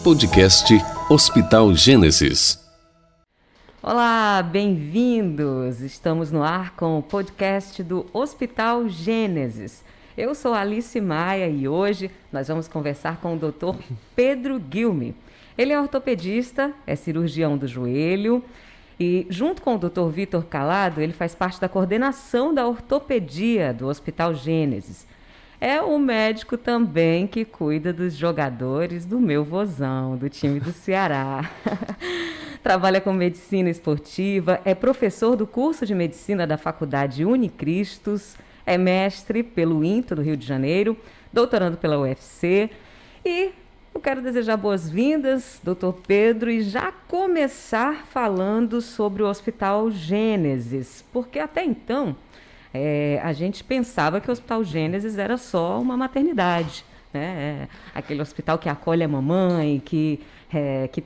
Podcast Hospital Gênesis. Olá, bem-vindos! Estamos no ar com o podcast do Hospital Gênesis. Eu sou Alice Maia e hoje nós vamos conversar com o Dr. Pedro Guilme. Ele é ortopedista, é cirurgião do joelho e, junto com o Dr. Vitor Calado, ele faz parte da coordenação da ortopedia do Hospital Gênesis. É o médico também que cuida dos jogadores do meu vozão, do time do Ceará. Trabalha com medicina esportiva, é professor do curso de medicina da Faculdade Unicristos, é mestre pelo INTO do Rio de Janeiro, doutorando pela UFC. E eu quero desejar boas-vindas, doutor Pedro, e já começar falando sobre o Hospital Gênesis, porque até então a gente pensava que o Hospital Gênesis era só uma maternidade, né? Aquele hospital que acolhe a mamãe, que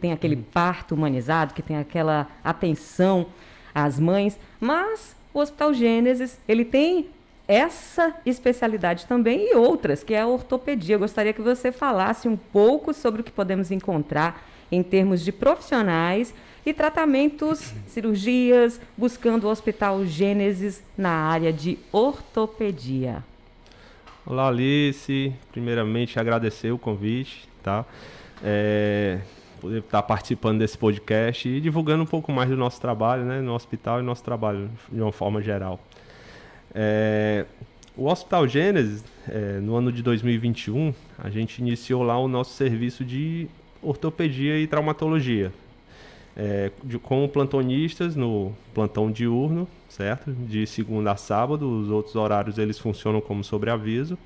tem aquele parto humanizado, que tem aquela atenção às mães, mas o Hospital Gênesis, ele tem essa especialidade também e outras, que é a ortopedia. Eu gostaria que você falasse um pouco sobre o que podemos encontrar em termos de profissionais e tratamentos, cirurgias, buscando o Hospital Gênesis na área de ortopedia. Olá, Alice. Primeiramente, agradecer o convite, tá? Poder estar participando desse podcast e divulgando um pouco mais do nosso trabalho, né, no hospital e nosso trabalho de uma forma geral. O Hospital Gênesis, no ano de 2021, a gente iniciou lá o nosso serviço de ortopedia e traumatologia, com plantonistas no plantão diurno, certo? De segunda a sábado, os outros horários eles funcionam como sobreaviso.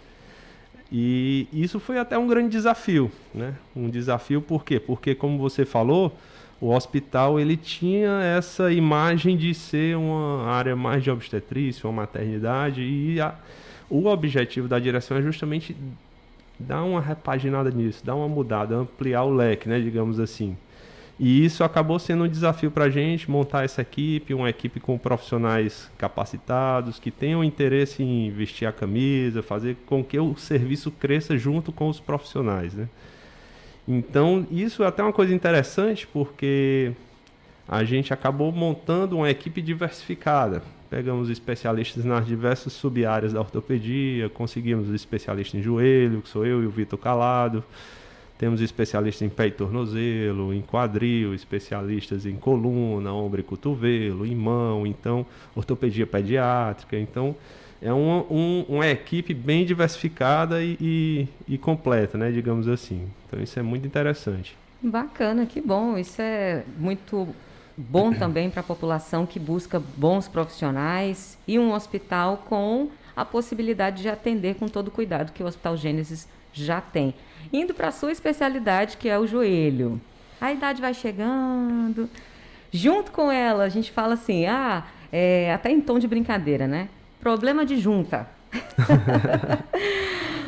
E isso foi até um grande desafio, né? Um desafio por quê? Porque, como você falou, o hospital ele tinha essa imagem de ser uma área mais de obstetrícia, uma maternidade, e o objetivo da direção é justamente dar uma repaginada nisso, dar uma mudada, ampliar o leque, né, digamos assim. E isso acabou sendo um desafio para a gente, montar essa equipe, uma equipe com profissionais capacitados, que tenham interesse em vestir a camisa, fazer com que o serviço cresça junto com os profissionais, né? Então, isso é até uma coisa interessante, porque a gente acabou montando uma equipe diversificada. Pegamos especialistas nas diversas sub-áreas da ortopedia, conseguimos especialista em joelho, que sou eu e o Vitor Calado. Temos especialistas em pé e tornozelo, em quadril, especialistas em coluna, ombro e cotovelo, em mão, então, ortopedia pediátrica. Então, é uma equipe bem diversificada e completa, né, digamos assim. Então, isso é muito interessante. Bacana, que bom. Isso é muito bom também para a população que busca bons profissionais e um hospital com a possibilidade de atender com todo o cuidado que o Hospital Gênesis já tem. Indo para a sua especialidade, que é o joelho. A idade vai chegando. Junto com ela, a gente fala assim, até em tom de brincadeira, né? Problema de junta.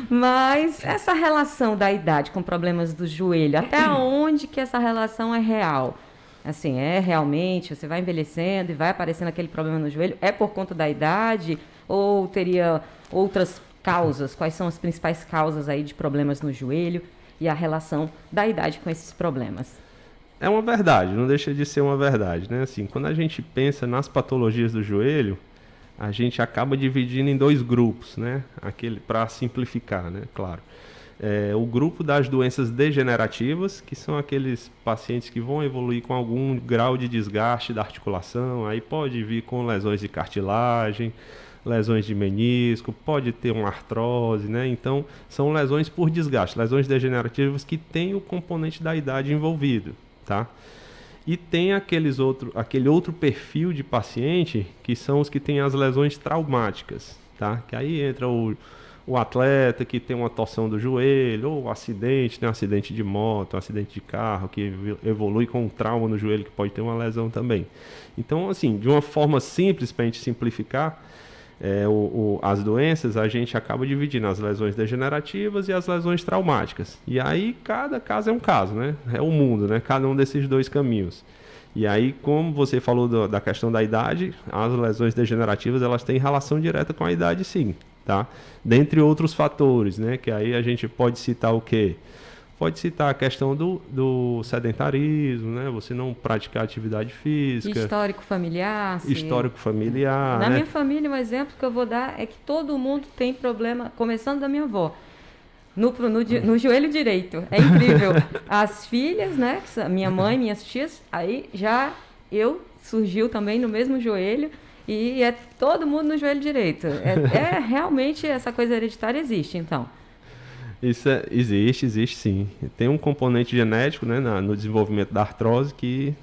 Mas essa relação da idade com problemas do joelho, até onde que essa relação é real? Assim, realmente, você vai envelhecendo e vai aparecendo aquele problema no joelho, é por conta da idade ou teria outras causas? Quais são as principais causas aí de problemas no joelho e a relação da idade com esses problemas? É uma verdade, não deixa de ser uma verdade, né? Assim, quando a gente pensa nas patologias do joelho, a gente acaba dividindo em dois grupos, né? Para simplificar, né? Claro. O grupo das doenças degenerativas, que são aqueles pacientes que vão evoluir com algum grau de desgaste da articulação, aí pode vir com lesões de cartilagem, lesões de menisco, pode ter uma artrose, né? Então, são lesões por desgaste, lesões degenerativas que têm o componente da idade envolvido, tá? E tem aquele outro perfil de paciente, que são os que têm as lesões traumáticas, tá? Que aí entra o atleta que tem uma torção do joelho, ou acidente, né? Um acidente de moto, um acidente de carro, que evolui com um trauma no joelho, que pode ter uma lesão também. Então, assim, de uma forma simples, para a gente simplificar, as doenças, a gente acaba dividindo as lesões degenerativas e as lesões traumáticas. E aí, cada caso é um caso, né? É o mundo, né? Cada um desses dois caminhos. E aí, como você falou da questão da idade, as lesões degenerativas, elas têm relação direta com a idade, sim, tá? Dentre outros fatores, né? Que aí a gente pode citar o quê? Pode citar a questão do sedentarismo, né? Você não praticar atividade física. Histórico familiar. Histórico familiar. Na né? minha família, um exemplo que eu vou dar é que todo mundo tem problema, começando da minha avó, no joelho direito. É incrível. As filhas, né? Minha mãe, minhas tias, aí já surgiu também no mesmo joelho. E é todo mundo no joelho direito. Realmente essa coisa hereditária existe, então. Isso existe sim. Tem um componente genético, né, no desenvolvimento da artrose que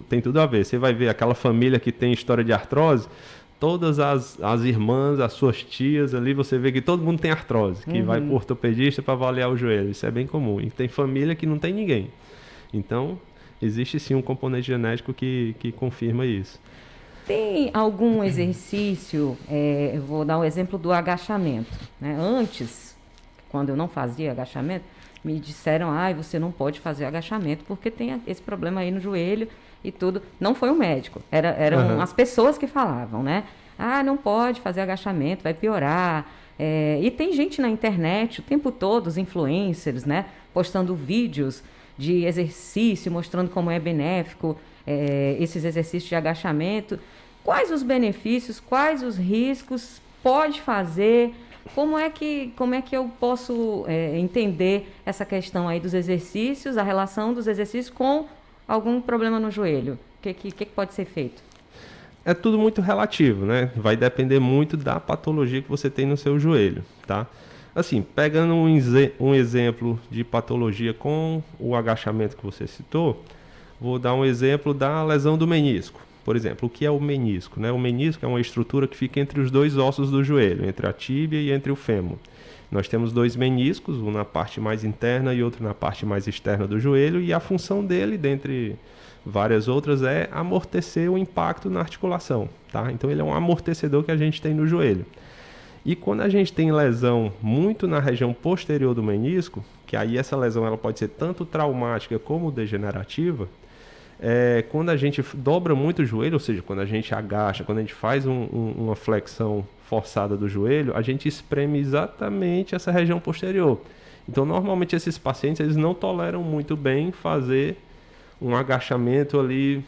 tem tudo a ver. Você vai ver aquela família que tem história de artrose, todas as irmãs, as suas tias ali, você vê que todo mundo tem artrose, que vai para o ortopedista para avaliar o joelho. Isso é bem comum. E tem família que não tem ninguém. Então, existe sim um componente genético que confirma isso. Tem algum exercício, eu vou dar um exemplo do agachamento, né? Antes, quando eu não fazia agachamento, me disseram, você não pode fazer agachamento porque tem esse problema aí no joelho e tudo. Não foi um médico, eram as pessoas que falavam, né? Não pode fazer agachamento, vai piorar. E tem gente na internet o tempo todo, os influencers, né? Postando vídeos de exercício, mostrando como é benéfico esses exercícios de agachamento. Quais os benefícios, quais os riscos, pode fazer? Como é que eu posso entender essa questão aí dos exercícios, a relação dos exercícios com algum problema no joelho? O que pode ser feito? É tudo muito relativo, né? Vai depender muito da patologia que você tem no seu joelho, tá? Assim, pegando um exemplo de patologia com o agachamento que você citou, vou dar um exemplo da lesão do menisco. Por exemplo, o que é o menisco, né? O menisco é uma estrutura que fica entre os dois ossos do joelho, entre a tíbia e entre o fêmur. Nós temos dois meniscos, um na parte mais interna e outro na parte mais externa do joelho, e a função dele, dentre várias outras, é amortecer o impacto na articulação, tá? Então ele é um amortecedor que a gente tem no joelho. E quando a gente tem lesão muito na região posterior do menisco, que aí essa lesão ela pode ser tanto traumática como degenerativa, quando a gente dobra muito o joelho, ou seja, quando a gente agacha, quando a gente faz uma flexão forçada do joelho, a gente espreme exatamente essa região posterior. Então, normalmente, esses pacientes eles não toleram muito bem fazer um agachamento ali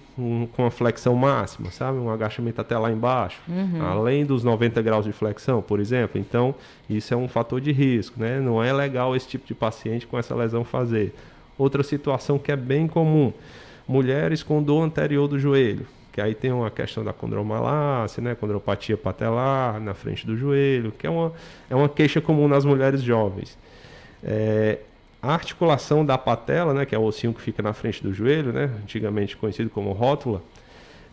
com a flexão máxima, sabe? Um agachamento até lá embaixo, além dos 90 graus de flexão, por exemplo. Então, isso é um fator de risco, né? Não é legal esse tipo de paciente com essa lesão fazer. Outra situação que é bem comum, mulheres com dor anterior do joelho, que aí tem uma questão da condromalácia, né? Condropatia patelar na frente do joelho, que é uma queixa comum nas mulheres jovens. A articulação da patela, né, que é o ossinho que fica na frente do joelho, né, antigamente conhecido como rótula,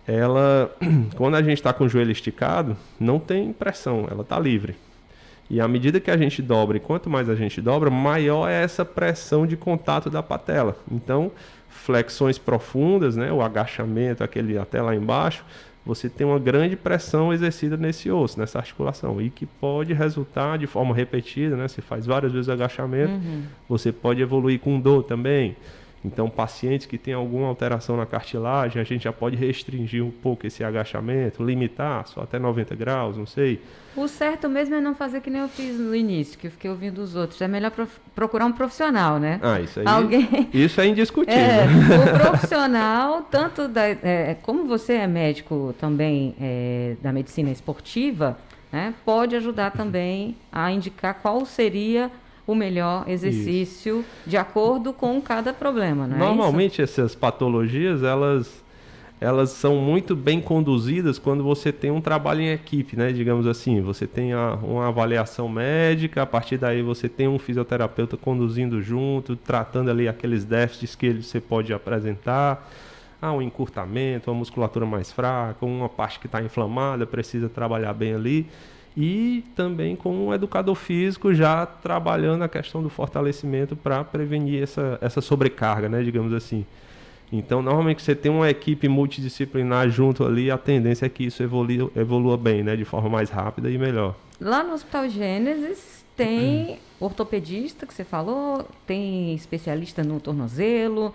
ela, quando a gente está com o joelho esticado, não tem pressão, ela está livre. E à medida que a gente dobra, e quanto mais a gente dobra, maior é essa pressão de contato da patela. Então, flexões profundas, né, o agachamento, aquele até lá embaixo, você tem uma grande pressão exercida nesse osso, nessa articulação, e que pode resultar de forma repetida, né, se faz várias vezes o agachamento, você pode evoluir com dor também. Então, pacientes que têm alguma alteração na cartilagem, a gente já pode restringir um pouco esse agachamento, limitar só até 90 graus, não sei. O certo mesmo é não fazer que nem eu fiz no início, que eu fiquei ouvindo dos outros. É melhor procurar um profissional, né? Isso aí. Isso é indiscutível. O profissional, tanto como você é médico também da medicina esportiva, né, pode ajudar também a indicar qual seria o melhor exercício de acordo com cada problema, não é? Normalmente essas patologias, elas são muito bem conduzidas quando você tem um trabalho em equipe, né? Digamos assim, você tem uma avaliação médica, a partir daí você tem um fisioterapeuta conduzindo junto, tratando ali aqueles déficits que você pode apresentar. Um encurtamento, uma musculatura mais fraca, uma parte que está inflamada, precisa trabalhar bem ali. E também com um educador físico já trabalhando a questão do fortalecimento para prevenir essa sobrecarga, né, digamos assim. Então, normalmente você tem uma equipe multidisciplinar junto ali, a tendência é que isso evolua bem, né, de forma mais rápida e melhor. Lá no Hospital Gênesis tem ortopedista, que você falou, tem especialista no tornozelo,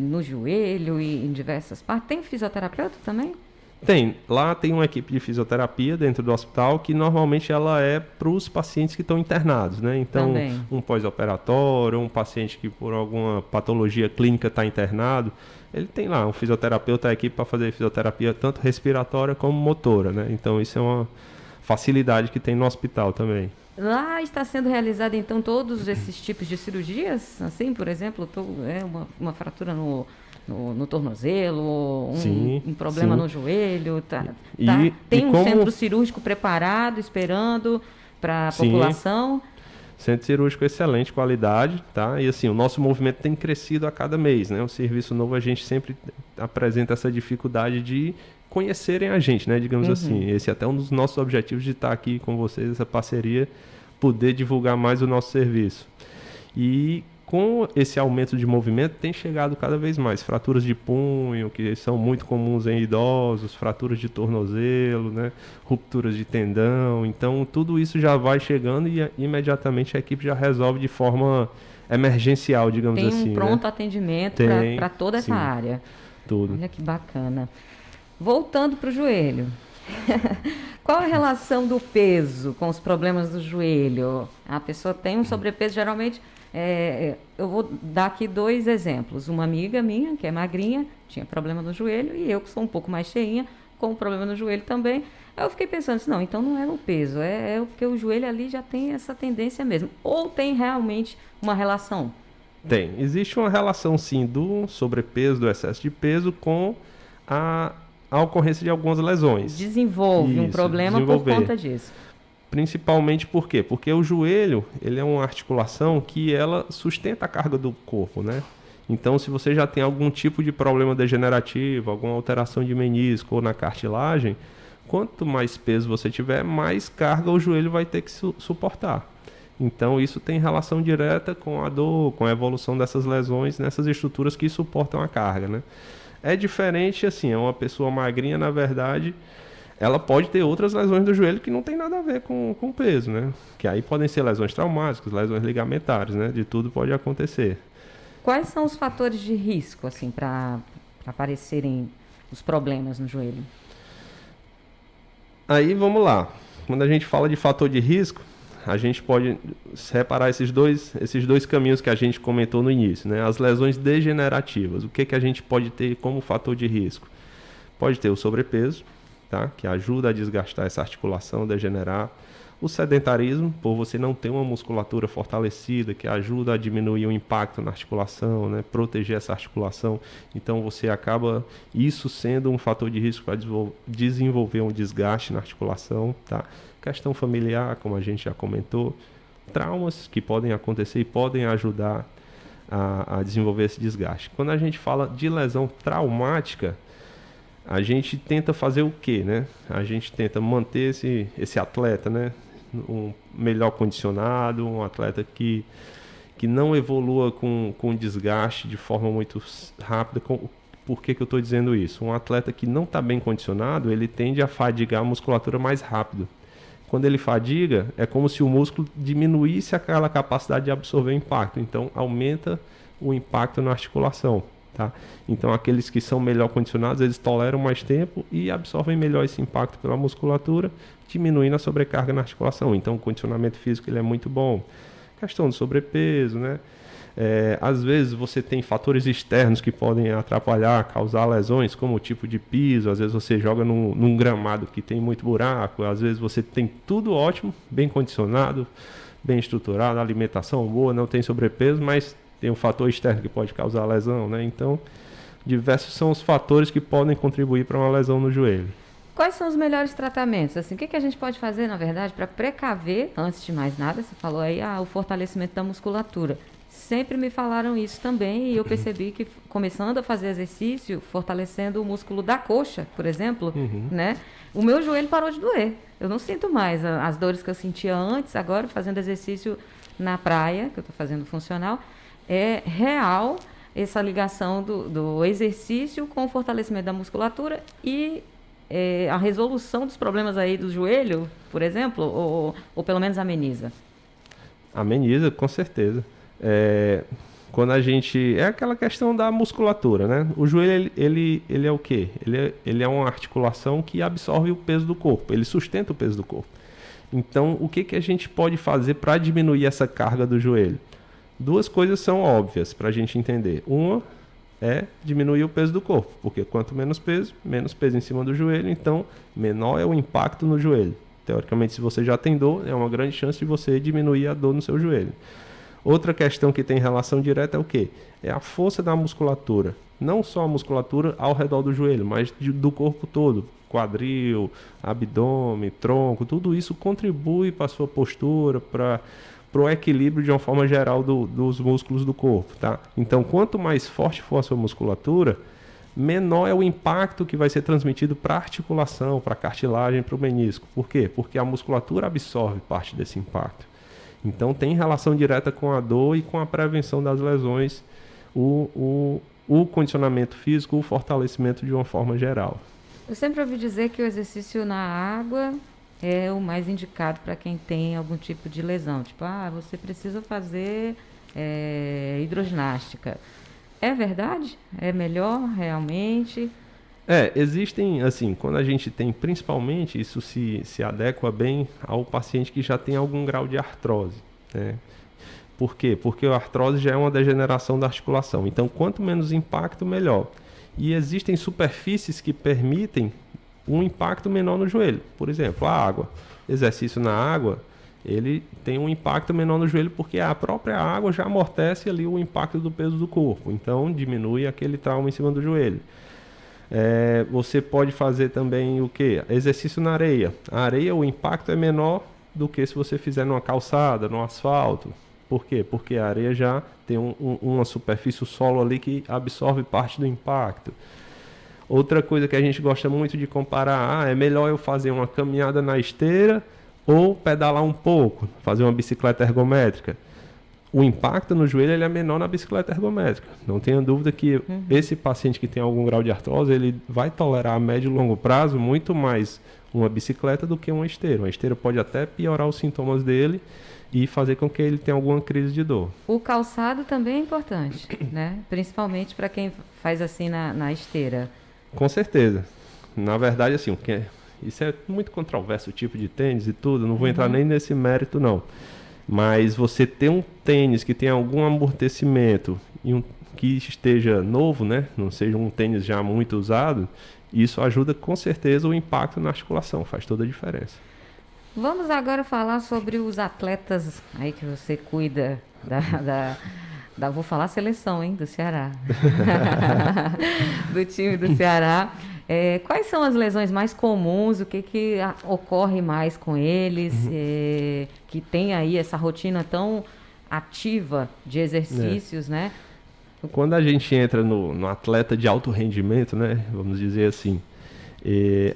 no joelho e em diversas partes. Tem fisioterapeuta também? Lá tem uma equipe de fisioterapia dentro do hospital que normalmente ela é para os pacientes que estão internados, né? Então, Também. um pós-operatório, um paciente que por alguma patologia clínica está internado, ele tem lá um fisioterapeuta, a equipe para fazer fisioterapia tanto respiratória como motora, né? Então, isso é uma facilidade que tem no hospital também. Lá está sendo realizado, então, todos esses tipos de cirurgias? Assim, por exemplo, uma fratura no tornozelo, Sim, um problema sim. no joelho. E Tem um como- centro cirúrgico preparado, esperando para a Sim. população? Centro cirúrgico excelente qualidade, tá? E assim, o nosso movimento tem crescido a cada mês, né? O serviço novo a gente sempre apresenta essa dificuldade de conhecerem a gente, né? Digamos assim. Esse é até um dos nossos objetivos de estar aqui com vocês, essa parceria, poder divulgar mais o nosso serviço. E com esse aumento de movimento tem chegado cada vez mais fraturas de punho, que são muito comuns em idosos, fraturas de tornozelo, né? Rupturas de tendão. Então tudo isso já vai chegando e imediatamente a equipe já resolve de forma emergencial, digamos Tem assim. um pronto né? atendimento Tem, para toda essa sim. área. Tudo. Olha que bacana. Voltando para o joelho. Qual a relação do peso com os problemas do joelho? A pessoa tem um sobrepeso, geralmente. Eu vou dar aqui 2 exemplos. Uma amiga minha, que é magrinha, tinha problema no joelho, e eu, que sou um pouco mais cheinha, com problema no joelho também. Aí eu fiquei pensando assim, não, então não é o peso, é porque o joelho ali já tem essa tendência mesmo. Ou tem realmente uma relação? Tem. Existe uma relação, sim, do sobrepeso, do excesso de peso com a ocorrência de algumas lesões. Desenvolve um Isso, problema por desenvolver. conta disso. Principalmente por quê? Porque o joelho, ele é uma articulação que ela sustenta a carga do corpo, né? Então, se você já tem algum tipo de problema degenerativo, alguma alteração de menisco ou na cartilagem, quanto mais peso você tiver, mais carga o joelho vai ter que suportar. Então, isso tem relação direta com a dor, com a evolução dessas lesões nessas estruturas que suportam a carga, né? É diferente, assim, é uma pessoa magrinha, na verdade, ela pode ter outras lesões do joelho que não tem nada a ver com o peso, né? Que aí podem ser lesões traumáticas, lesões ligamentares, né? De tudo pode acontecer. Quais são os fatores de risco, assim, para aparecerem os problemas no joelho? Aí, vamos lá. Quando a gente fala de fator de risco, a gente pode separar esses dois caminhos que a gente comentou no início, né? As lesões degenerativas. O que a gente pode ter como fator de risco? Pode ter o sobrepeso, tá? Que ajuda a desgastar essa articulação, degenerar. O sedentarismo, por você não ter uma musculatura fortalecida, que ajuda a diminuir o impacto na articulação, né? Proteger essa articulação. Então você acaba isso sendo um fator de risco para desenvolver um desgaste na articulação, tá? Questão familiar, como a gente já comentou, traumas que podem acontecer e podem ajudar a desenvolver esse desgaste. Quando a gente fala de lesão traumática, a gente tenta fazer o quê, né? A gente tenta manter esse atleta, né? Um melhor condicionado, um atleta que não evolua com desgaste de forma muito rápida. Por que eu estou dizendo isso? Um atleta que não está bem condicionado, ele tende a fadigar a musculatura mais rápido. Quando ele fadiga, é como se o músculo diminuísse aquela capacidade de absorver o impacto. Então, aumenta o impacto na articulação. Tá? Então, aqueles que são melhor condicionados, eles toleram mais tempo e absorvem melhor esse impacto pela musculatura, diminuindo a sobrecarga na articulação. Então, o condicionamento físico ele é muito bom. Questão do sobrepeso, né? Às vezes você tem fatores externos que podem atrapalhar, causar lesões, como o tipo de piso. Às vezes você joga num gramado que tem muito buraco. Às vezes você tem tudo ótimo, bem condicionado, bem estruturado, alimentação boa, não tem sobrepeso, mas tem um fator externo que pode causar lesão, né? Então, diversos são os fatores que podem contribuir para uma lesão no joelho. Quais são os melhores tratamentos? Assim, o que a gente pode fazer, na verdade, para precaver, antes de mais nada, você falou aí, o fortalecimento da musculatura. Sempre me falaram isso também e eu percebi que começando a fazer exercício, fortalecendo o músculo da coxa, por exemplo, né? O meu joelho parou de doer. Eu não sinto mais as dores que eu sentia antes, agora fazendo exercício na praia, que eu estou fazendo funcional, é real essa ligação do exercício com o fortalecimento da musculatura e a resolução dos problemas aí do joelho, por exemplo, ou pelo menos ameniza? Ameniza, com certeza. quando a gente... É aquela questão da musculatura, né? O joelho, ele é o quê? Ele é uma articulação que absorve o peso do corpo, ele sustenta o peso do corpo. Então, o que a gente pode fazer para diminuir essa carga do joelho? Duas coisas são óbvias para a gente entender. Uma é diminuir o peso do corpo, porque quanto menos peso em cima do joelho, então menor é o impacto no joelho. Teoricamente, se você já tem dor, é uma grande chance de você diminuir a dor no seu joelho. Outra questão que tem relação direta é o quê? É a força da musculatura. Não só a musculatura ao redor do joelho, mas do corpo todo. Quadril, abdômen, tronco, tudo isso contribui para a sua postura, para o equilíbrio de uma forma geral dos músculos do corpo, tá? Então, quanto mais forte for a sua musculatura, menor é o impacto que vai ser transmitido para a articulação, para a cartilagem, para o menisco. Por quê? Porque a musculatura absorve parte desse impacto. Então, tem relação direta com a dor e com a prevenção das lesões, o condicionamento físico, o fortalecimento de uma forma geral. Eu sempre ouvi dizer que o exercício na água é o mais indicado para quem tem algum tipo de lesão. Tipo, você precisa fazer hidroginástica. É verdade? É melhor realmente? Existem, assim, quando a gente tem, principalmente, isso se adequa bem ao paciente que já tem algum grau de artrose, né? Por quê? Porque a artrose já é uma degeneração da articulação. Então, quanto menos impacto, melhor. E existem superfícies que permitem um impacto menor no joelho. Por exemplo, a água. Exercício na água, ele tem um impacto menor no joelho porque a própria água já amortece ali o impacto do peso do corpo. Então, diminui aquele trauma em cima do joelho. Você pode fazer também o quê? Exercício na areia. A areia, o impacto é menor do que se você fizer numa calçada, no asfalto. Por quê? Porque a areia já tem uma superfície, o solo ali que absorve parte do impacto. Outra coisa que a gente gosta muito de comparar, é melhor eu fazer uma caminhada na esteira ou pedalar um pouco, fazer uma bicicleta ergométrica. O impacto no joelho ele é menor na bicicleta ergométrica. Não tenha dúvida que esse paciente que tem algum grau de artrose, ele vai tolerar a médio e longo prazo muito mais uma bicicleta do que uma esteira. Uma esteira pode até piorar os sintomas dele e fazer com que ele tenha alguma crise de dor. O calçado também é importante, né? Principalmente para quem faz assim na esteira. Com certeza. Na verdade, assim, isso é muito controverso, o tipo de tênis e tudo, não vou entrar nem nesse mérito, não. Mas você ter um tênis que tem algum amortecimento e que esteja novo, né? Não seja um tênis já muito usado, isso ajuda com certeza o impacto na articulação, faz toda a diferença. Vamos agora falar sobre os atletas aí que você cuida vou falar seleção, hein, do Ceará. Do time do Ceará. Quais são as lesões mais comuns? O que ocorre mais com eles? Que tem aí essa rotina tão ativa de exercícios, né? Quando a gente entra no atleta de alto rendimento, né, vamos dizer assim,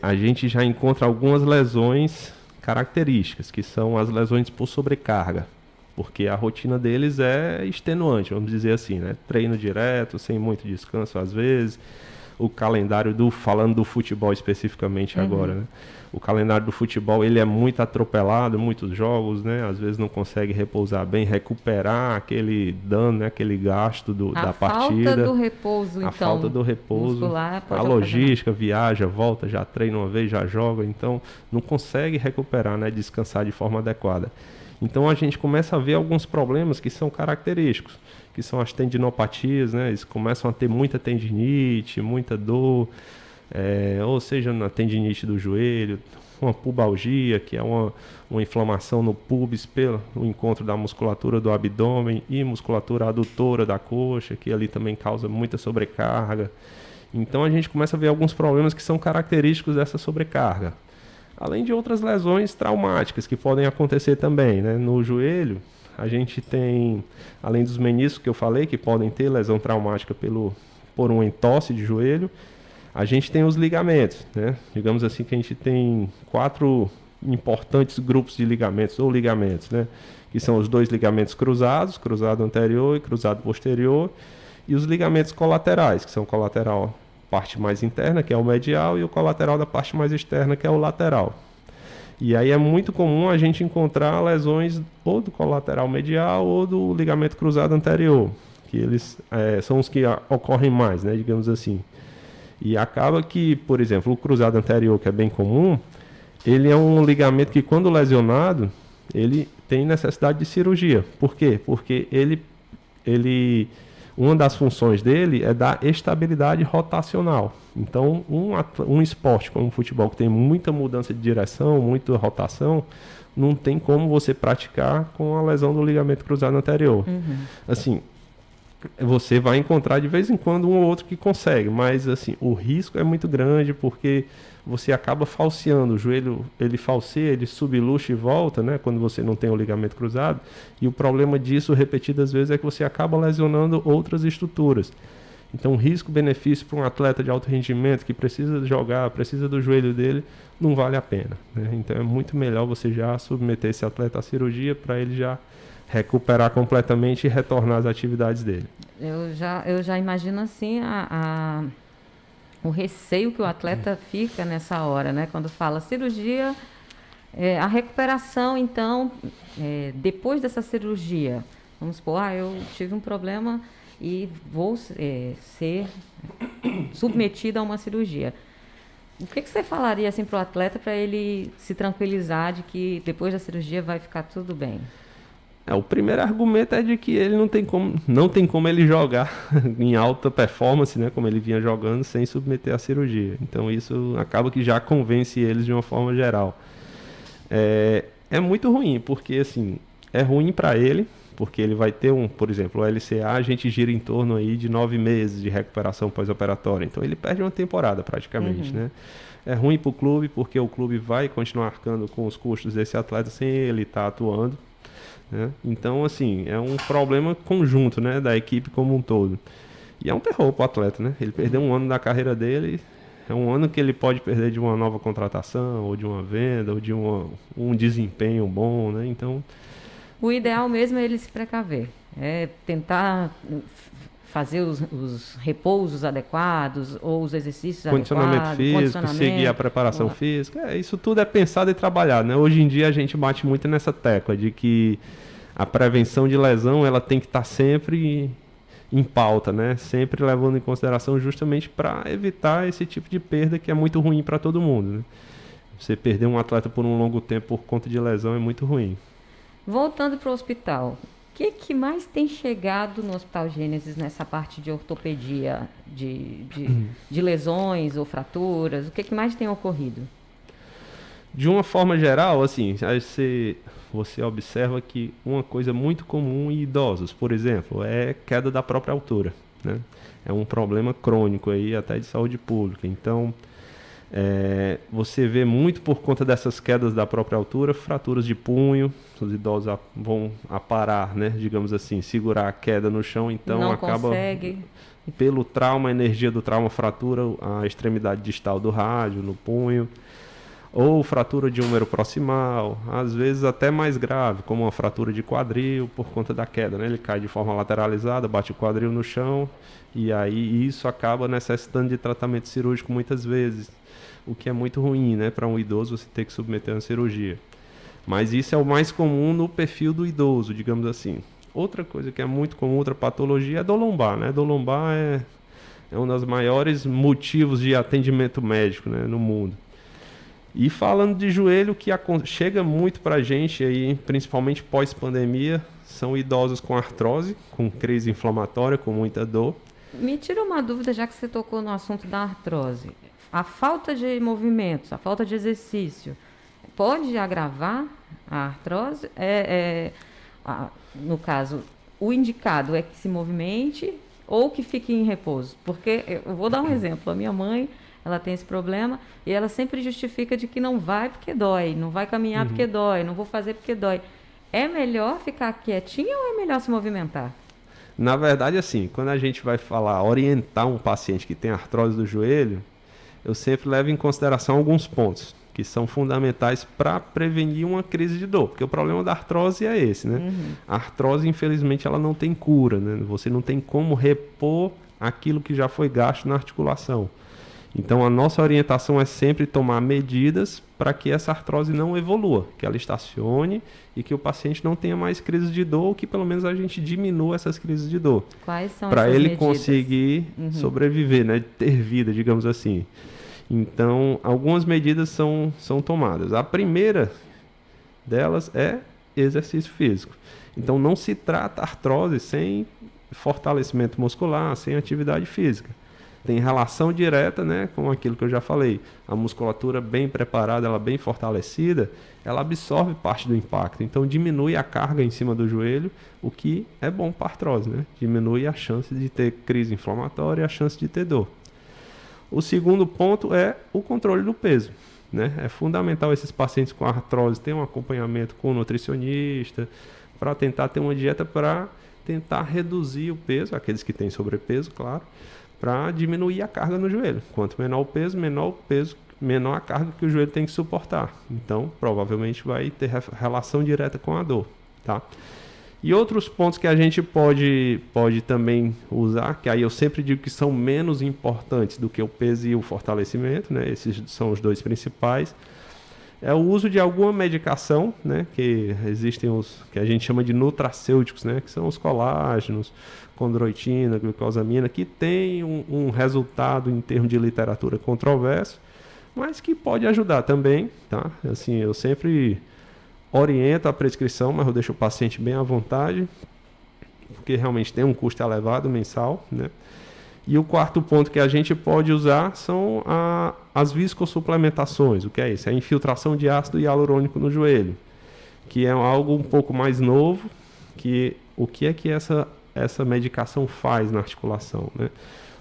a gente já encontra algumas lesões características, que são as lesões por sobrecarga, porque a rotina deles é extenuante, vamos dizer assim, né? Treino direto, sem muito descanso às vezes. O calendário falando do futebol especificamente agora, né? O calendário do futebol, ele é muito atropelado, muitos jogos, né? Às vezes não consegue repousar bem, recuperar aquele dano, né? Aquele gasto da partida. A falta do repouso, então. A falta do repouso. Muscular pode a logística, viaja, volta, já treina uma vez, já joga. Então, não consegue recuperar, né? Descansar de forma adequada. Então, a gente começa a ver alguns problemas que são característicos, que são as tendinopatias, né? Eles começam a ter muita tendinite, muita dor, ou seja, na tendinite do joelho, uma pubalgia, que é uma inflamação no pubis pelo encontro da musculatura do abdômen e musculatura adutora da coxa, que ali também causa muita sobrecarga. Então a gente começa a ver alguns problemas que são característicos dessa sobrecarga. Além de outras lesões traumáticas que podem acontecer também, né? No joelho, a gente tem, além dos meniscos que eu falei, que podem ter lesão traumática por um entorse de joelho, a gente tem os ligamentos, né? Digamos assim que a gente tem 4 importantes grupos de ligamentos, ou ligamentos, né? Que são os 2 ligamentos cruzados, cruzado anterior e cruzado posterior, e os ligamentos colaterais, que são colateral parte mais interna, que é o medial, e o colateral da parte mais externa, que é o lateral. E aí é muito comum a gente encontrar lesões ou do colateral medial ou do ligamento cruzado anterior, que eles são os que ocorrem mais, né, digamos assim. E acaba que, por exemplo, o cruzado anterior, que é bem comum, ele é um ligamento que, quando lesionado, ele tem necessidade de cirurgia. Por quê? Porque uma das funções dele é dar estabilidade rotacional. Então, um esporte como o futebol, que tem muita mudança de direção, muita rotação, não tem como você praticar com a lesão do ligamento cruzado anterior. Assim, você vai encontrar de vez em quando um ou outro que consegue, mas assim, o risco é muito grande, porque você acaba falseando, o joelho ele falseia, ele subluxa e volta, né, quando você não tem o ligamento cruzado, e o problema disso repetidas vezes é que você acaba lesionando outras estruturas. Então, risco-benefício para um atleta de alto rendimento que precisa jogar, precisa do joelho dele, não vale a pena, né? Então é muito melhor você já submeter esse atleta à cirurgia para ele já recuperar completamente e retornar às atividades dele. Eu já imagino assim o receio que o atleta fica nessa hora, né? Quando fala cirurgia, a recuperação, então, depois dessa cirurgia, vamos supor, eu tive um problema e vou ser submetido a uma cirurgia. O que você falaria assim, para o atleta para ele se tranquilizar de que depois da cirurgia vai ficar tudo bem? O primeiro argumento é de que ele não tem como ele jogar em alta performance, né, como ele vinha jogando, sem submeter à cirurgia. Então isso acaba que já convence eles de uma forma geral. É muito ruim, porque assim, é ruim para ele, porque ele vai ter por exemplo, o LCA, a gente gira em torno aí de 9 meses de recuperação pós-operatória. Então ele perde uma temporada praticamente, né? É ruim para o clube, porque o clube vai continuar arcando com os custos desse atleta sem ele estar atuando, né? Então, assim, é um problema conjunto, né, da equipe como um todo. E é um terror para o atleta, né? Ele perdeu um ano da carreira dele, é um ano que ele pode perder de uma nova contratação, ou de uma venda, ou de um desempenho bom, né? Então, o ideal mesmo é ele se precaver, tentar fazer os repousos adequados ou os exercícios adequados, físico, seguir a preparação física. Isso tudo é pensado e trabalhado, né? Hoje em dia a gente bate muito nessa tecla de que a prevenção de lesão ela tem que estar sempre em pauta, né? Sempre levando em consideração justamente para evitar esse tipo de perda que é muito ruim para todo mundo, né? Você perder um atleta por um longo tempo por conta de lesão é muito ruim. Voltando para o hospital, o que mais tem chegado no Hospital Gênesis nessa parte de ortopedia, de lesões ou fraturas? O que mais tem ocorrido? De uma forma geral, assim, você observa que uma coisa muito comum em idosos, por exemplo, é queda da própria altura, né? É um problema crônico aí, até de saúde pública. Então, você vê muito por conta dessas quedas da própria altura, fraturas de punho, os idosos vão parar, né, digamos assim, segurar a queda no chão, então não acaba consegue. Pelo trauma, a energia do trauma fratura a extremidade distal do rádio, no punho, ou fratura de húmero proximal, às vezes até mais grave, como uma fratura de quadril por conta da queda, né? Ele cai de forma lateralizada, bate o quadril no chão, e aí isso acaba necessitando de tratamento cirúrgico muitas vezes, o que é muito ruim, né, para um idoso você ter que submeter a uma cirurgia. Mas isso é o mais comum no perfil do idoso, digamos assim. Outra coisa que é muito comum, outra patologia, é dor lombar, né? Dor lombar é um dos maiores motivos de atendimento médico, né, no mundo. E falando de joelho, que chega muito para a gente, aí, principalmente pós-pandemia, são idosos com artrose, com crise inflamatória, com muita dor. Me tira uma dúvida, já que você tocou no assunto da artrose. A falta de movimentos, a falta de exercício, pode agravar a artrose? No caso, o indicado é que se movimente ou que fique em repouso? Porque, eu vou dar um exemplo, a minha mãe, ela tem esse problema e ela sempre justifica de que não vai porque dói, não vai caminhar porque dói, não vou fazer porque dói. É melhor ficar quietinha ou é melhor se movimentar? Na verdade, assim, quando a gente vai orientar um paciente que tem artrose do joelho, eu sempre levo em consideração alguns pontos que são fundamentais para prevenir uma crise de dor, porque o problema da artrose é esse, né? A artrose, infelizmente, ela não tem cura, né? Você não tem como repor aquilo que já foi gasto na articulação. Então, a nossa orientação é sempre tomar medidas para que essa artrose não evolua, que ela estacione e que o paciente não tenha mais crises de dor, ou que pelo menos a gente diminua essas crises de dor. Quais são para essas ele medidas? Conseguir sobreviver, né? Ter vida, digamos assim. Então, algumas medidas são tomadas. A primeira delas é exercício físico. Então, não se trata artrose sem fortalecimento muscular, sem atividade física. Tem relação direta, né, com aquilo que eu já falei. A musculatura bem preparada, ela bem fortalecida, ela absorve parte do impacto. Então, diminui a carga em cima do joelho, o que é bom para a artrose, né? Diminui a chance de ter crise inflamatória e a chance de ter dor. O segundo ponto é o controle do peso, né? É fundamental esses pacientes com artrose terem um acompanhamento com o nutricionista, para tentar ter uma dieta para tentar reduzir o peso, aqueles que têm sobrepeso, claro, para diminuir a carga no joelho. Quanto menor o peso, menor a carga que o joelho tem que suportar. Então, provavelmente vai ter relação direta com a dor, tá? E outros pontos que a gente pode também usar, que aí eu sempre digo que são menos importantes do que o peso e o fortalecimento, né? Esses são os dois principais. É o uso de alguma medicação, né? Que existem os que a gente chama de nutracêuticos, né? Que são os colágenos, condroitina, glucosamina, que tem um resultado em termos de literatura controverso, mas que pode ajudar também, tá? Assim, eu sempre oriento a prescrição, mas eu deixo o paciente bem à vontade, porque realmente tem um custo elevado mensal, né? E o quarto ponto que a gente pode usar são as viscossuplementações. O que é isso? É a infiltração de ácido hialurônico no joelho, que é algo um pouco mais novo, o que é que essa medicação faz na articulação, né?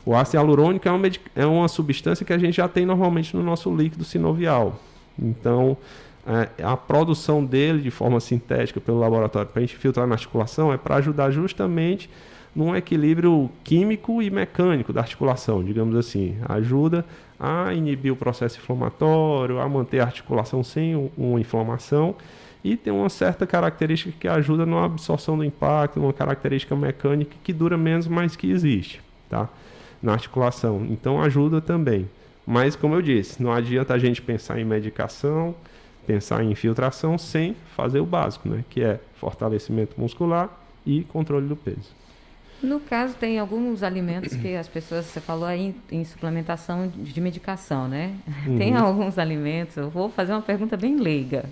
O ácido hialurônico é uma substância que a gente já tem normalmente no nosso líquido sinovial. Então, a produção dele de forma sintética pelo laboratório para a gente filtrar na articulação é para ajudar justamente num equilíbrio químico e mecânico da articulação, digamos assim. Ajuda a inibir o processo inflamatório, a manter a articulação sem uma inflamação e tem uma certa característica que ajuda na absorção do impacto, uma característica mecânica que dura menos, mas que existe, tá? Na articulação. Então ajuda também. Mas, como eu disse, não adianta a gente pensar em medicação, pensar em infiltração sem fazer o básico, né? Que é fortalecimento muscular e controle do peso. No caso, tem alguns alimentos que as pessoas, você falou aí em suplementação de medicação, né? Tem alguns alimentos, eu vou fazer uma pergunta bem leiga.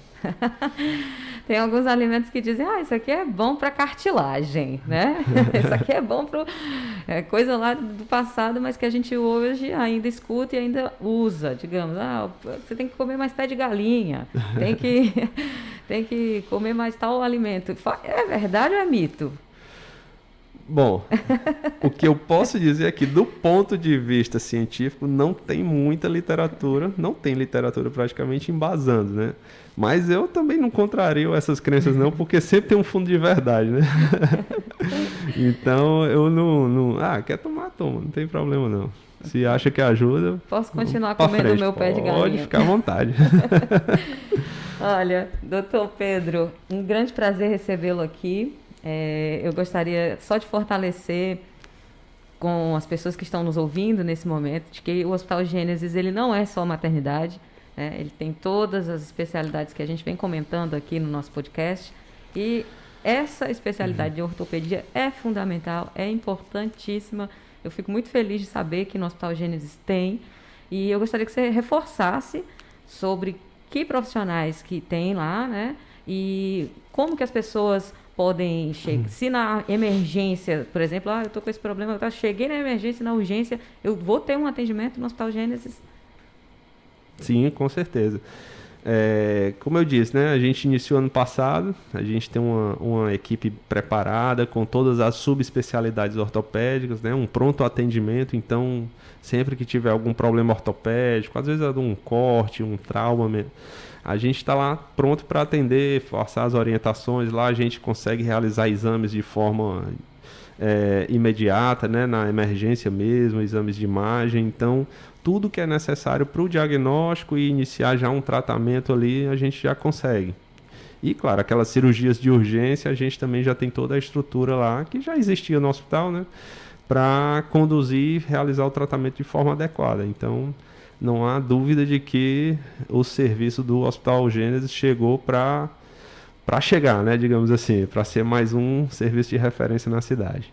Tem alguns alimentos que dizem, isso aqui é bom para cartilagem, né? Isso aqui é bom para coisa lá do passado, mas que a gente hoje ainda escuta e ainda usa, digamos. Você tem que comer mais pé de galinha, tem que comer mais tal alimento. É verdade ou é mito? Bom, o que eu posso dizer é que do ponto de vista científico não tem muita literatura, não tem literatura praticamente embasando, né? Mas eu também não contrario essas crenças não, porque sempre tem um fundo de verdade, né? Então eu não... quer tomar, toma, não tem problema não. Se acha que ajuda... Posso continuar comendo o meu pé de galinha? Pode ficar à vontade. Olha, doutor Pedro, um grande prazer recebê-lo aqui. Eu gostaria só de fortalecer com as pessoas que estão nos ouvindo nesse momento, de que o Hospital Gênesis ele não é só maternidade, né? Ele tem todas as especialidades que a gente vem comentando aqui no nosso podcast, e essa especialidade de ortopedia é fundamental, é importantíssima. Eu fico muito feliz de saber que no Hospital Gênesis tem, e eu gostaria que você reforçasse sobre que profissionais que tem lá, né? E como que as pessoas podem chegar. Se na emergência, por exemplo, eu estou com esse problema, eu cheguei na emergência, na urgência, eu vou ter um atendimento no Hospital Gênesis? Sim, com certeza. Como eu disse, né, a gente iniciou ano passado, a gente tem uma equipe preparada com todas as subespecialidades ortopédicas, né, um pronto atendimento, então sempre que tiver algum problema ortopédico, às vezes é um corte, um trauma, a gente está lá pronto para atender, forçar as orientações. Lá a gente consegue realizar exames de forma imediata, né, na emergência mesmo, exames de imagem. Então, tudo que é necessário para o diagnóstico e iniciar já um tratamento ali, a gente já consegue. E, claro, aquelas cirurgias de urgência, a gente também já tem toda a estrutura lá, que já existia no hospital, né, para conduzir e realizar o tratamento de forma adequada. Então, não há dúvida de que o serviço do Hospital Gênesis chegou para chegar, né, digamos assim, para ser mais um serviço de referência na cidade.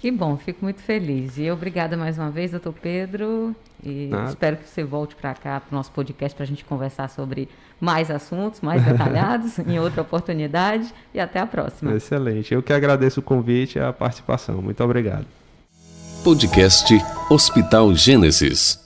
Que bom, fico muito feliz. E obrigada mais uma vez, doutor Pedro. E espero que você volte para cá, para o nosso podcast, para a gente conversar sobre mais assuntos, mais detalhados, em outra oportunidade. E até a próxima. Excelente. Eu que agradeço o convite e a participação. Muito obrigado. Podcast Hospital Gênesis.